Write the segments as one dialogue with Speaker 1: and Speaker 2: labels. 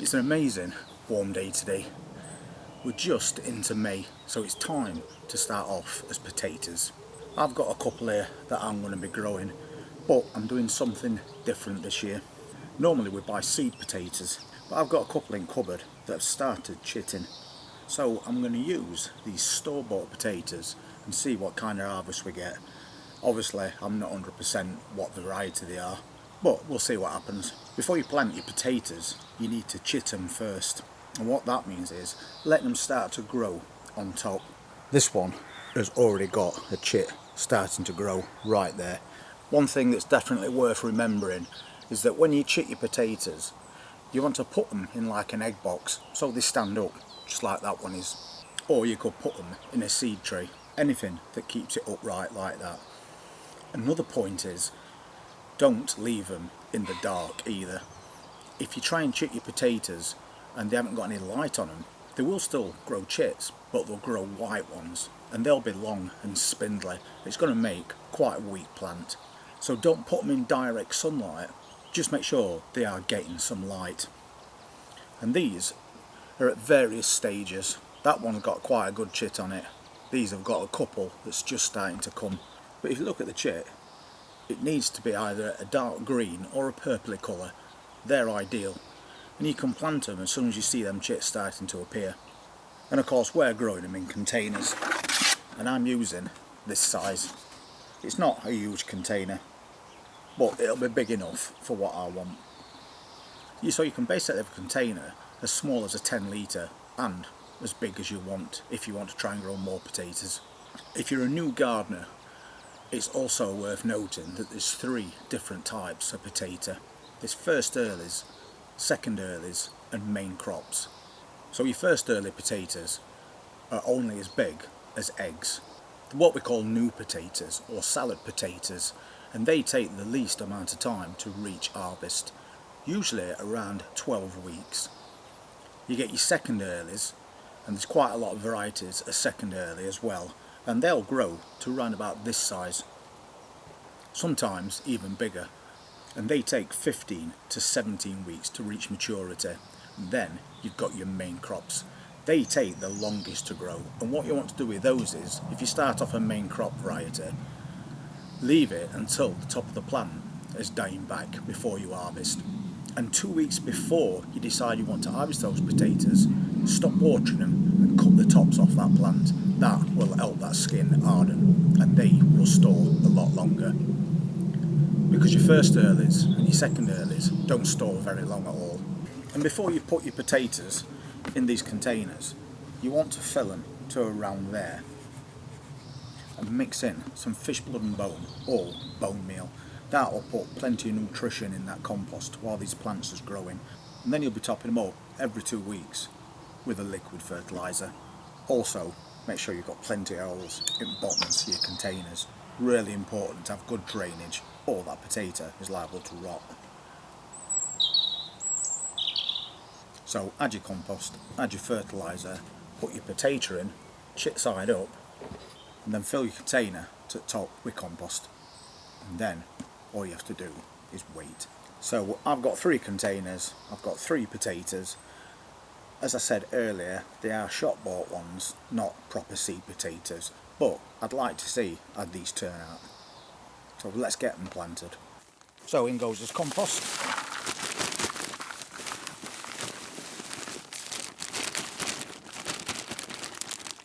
Speaker 1: It's an amazing warm day today. We're just into May, so it's time to start off as potatoes. I've got a couple here that I'm going to be growing, but I'm doing something different this year. Normally we buy seed potatoes, but I've got a couple in cupboard that have started chitting. So I'm going to use these store-bought potatoes and see what kind of harvest we get. Obviously I'm not 100% what variety they are, but we'll see what happens. Before you plant your potatoes, you need to chit them first. And what that means is let them start to grow on top. This one has already got a chit starting to grow right there. One thing that's definitely worth remembering is that when you chit your potatoes, you want to put them in like an egg box so they stand up, just like that one is. Or you could put them in a seed tray, anything that keeps it upright like that. Another point is, don't leave them in the dark either. If you try and chit your potatoes and they haven't got any light on them, they will still grow chits, but they'll grow white ones and they'll be long and spindly. It's going to make quite a weak plant. So don't put them in direct sunlight, just make sure they are getting some light. And these are at various stages. That one's got quite a good chit on it. These have got a couple that's just starting to come. But if you look at the chit, it needs to be either a dark green or a purpley colour. They're ideal. And you can plant them as soon as you see them chits starting to appear. And of course we're growing them in containers. And I'm using this size. It's not a huge container, but it'll be big enough for what I want. So you can basically have a container as small as a 10 litre and as big as you want if you want to try and grow more potatoes. If you're a new gardener, it's also worth noting that there's 3 different types of potato. There's first earlies, second earlies and main crops. So your first early potatoes are only as big as eggs. They're what we call new potatoes or salad potatoes, and they take the least amount of time to reach harvest, usually around 12 weeks. You get your second earlies, and there's quite a lot of varieties of second early as well, and they'll grow to around about this size, sometimes even bigger, and they take 15 to 17 weeks to reach maturity. And then you've got your main crops. They take the longest to grow, and what you want to do with those is, if you start off a main crop variety, leave it until the top of the plant is dying back before you harvest. And 2 weeks before you decide you want to harvest those potatoes, stop watering them and cut the tops off that plant. That will help that skin harden and they will store a lot longer. Because your first earlies and your second earlies don't store very long at all. And before you put your potatoes in these containers, you want to fill them to around there and mix in some fish blood and bone or bone meal. That will put plenty of nutrition in that compost while these plants is growing. And then you'll be topping them up every 2 weeks with a liquid fertiliser. Also, make sure you've got plenty of holes in the bottoms of your containers. Really important to have good drainage, or that potato is liable to rot. So add your compost, add your fertiliser, put your potato in, chit side up, and then fill your container to the top with compost. And then all you have to do is wait. So I've got 3 containers, I've got 3 potatoes. As I said earlier, they are shop bought ones, not proper seed potatoes, but I'd like to see how these turn out. So let's get them planted. So in goes this compost.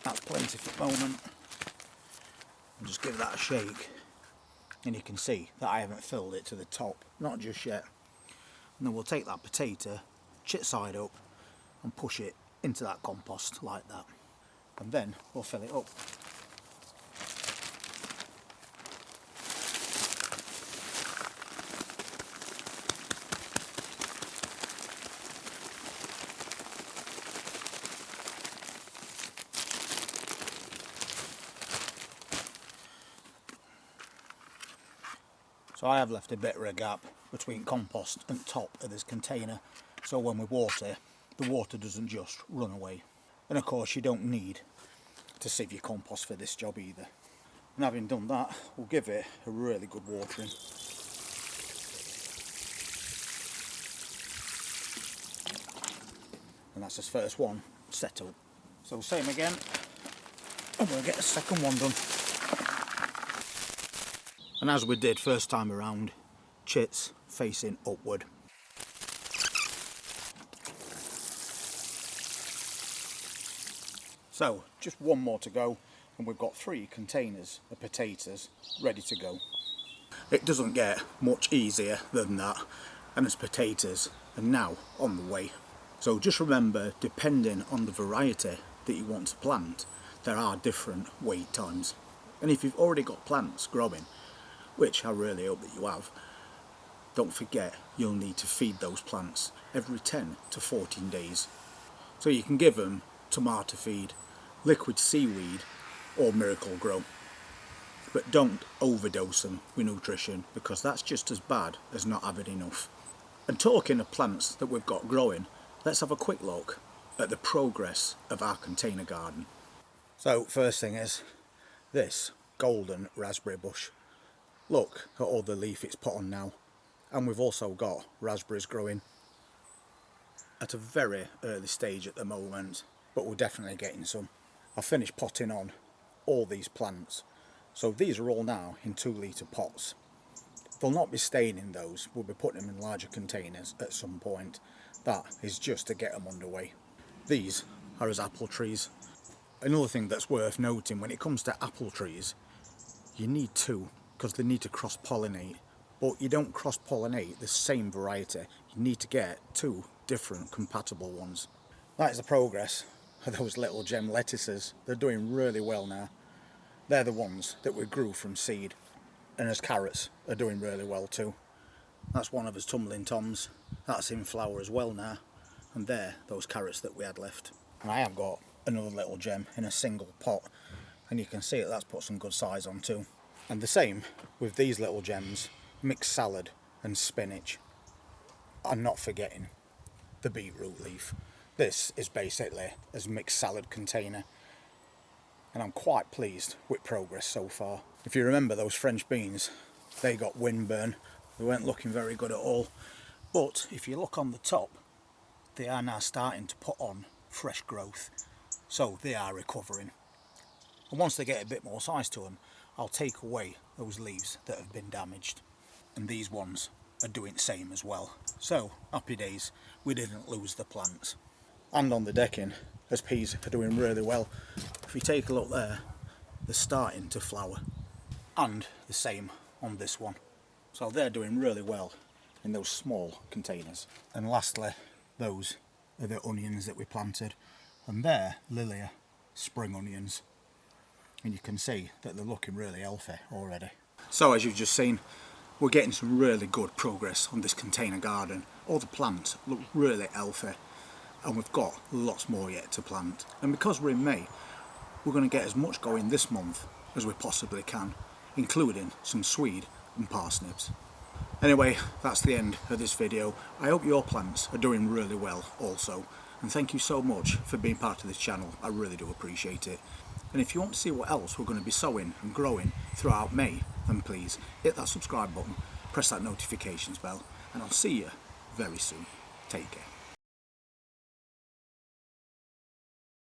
Speaker 1: That's plenty for the moment. And just give that a shake. And you can see that I haven't filled it to the top, not just yet. And then we'll take that potato, chit side up, and push it into that compost like that. And then we'll fill it up. So I have left a bit of a gap between compost and top of this container, so when we water, the water doesn't just run away. And of course you don't need to sieve your compost for this job either. And having done that, we'll give it a really good watering. and that's his first one set up. So same again, and we'll get a second one done. And as we did first time around, chits facing upward. So just one more to go, and we've got 3 containers of potatoes ready to go. It doesn't get much easier than that, and his potatoes are now on the way. So just remember, depending on the variety that you want to plant, there are different wait times. And if you've already got plants growing, which I really hope that you have, don't forget you'll need to feed those plants every 10 to 14 days. So you can give them tomato feed, liquid seaweed or Miracle Grow. But don't overdose them with nutrition, because that's just as bad as not having enough. And talking of plants that we've got growing, let's have a quick look at the progress of our container garden. So first thing is this golden raspberry bush. Look at all the leaf it's put on now. And we've also got raspberries growing at a very early stage at the moment, but we're definitely getting some. I've finished potting on all these plants. So these are all now in 2-litre pots. They'll not be staying in those, we'll be putting them in larger containers at some point. That is just to get them underway. These are his apple trees. Another thing that's worth noting, when it comes to apple trees, you need 2, because they need to cross-pollinate. But you don't cross-pollinate the same variety, you need to get 2 different compatible ones. That is the progress of those little gem lettuces. They're doing really well now. They're the ones that we grew from seed. And his carrots are doing really well too. That's one of his tumbling toms. That's in flower as well now. And they're those carrots that we had left. And I have got another little gem in a single pot. And you can see that that's put some good size on too. And the same with these little gems, mixed salad and spinach. I'm not forgetting the beetroot leaf. This is basically a mixed salad container. And I'm quite pleased with progress so far. If you remember those French beans, they got windburn. They weren't looking very good at all. But if you look on the top, they are now starting to put on fresh growth. So they are recovering. And once they get a bit more size to them, I'll take away those leaves that have been damaged. And these ones are doing the same as well. So happy days, we didn't lose the plants. And on the decking, his peas are doing really well. If you take a look there, they're starting to flower. And the same on this one. So they're doing really well in those small containers. And lastly, those are the onions that we planted. And they're Lilia spring onions. And you can see that they're looking really healthy already. So as you've just seen, we're getting some really good progress on this container garden. All the plants look really healthy. And we've got lots more yet to plant. And because we're in May, we're going to get as much going this month as we possibly can, including some swede and parsnips. Anyway, that's the end of this video. I hope your plants are doing really well also. And thank you so much for being part of this channel. I really do appreciate it. And if you want to see what else we're going to be sowing and growing throughout May, then please hit that subscribe button, press that notifications bell, and I'll see you very soon. Take care.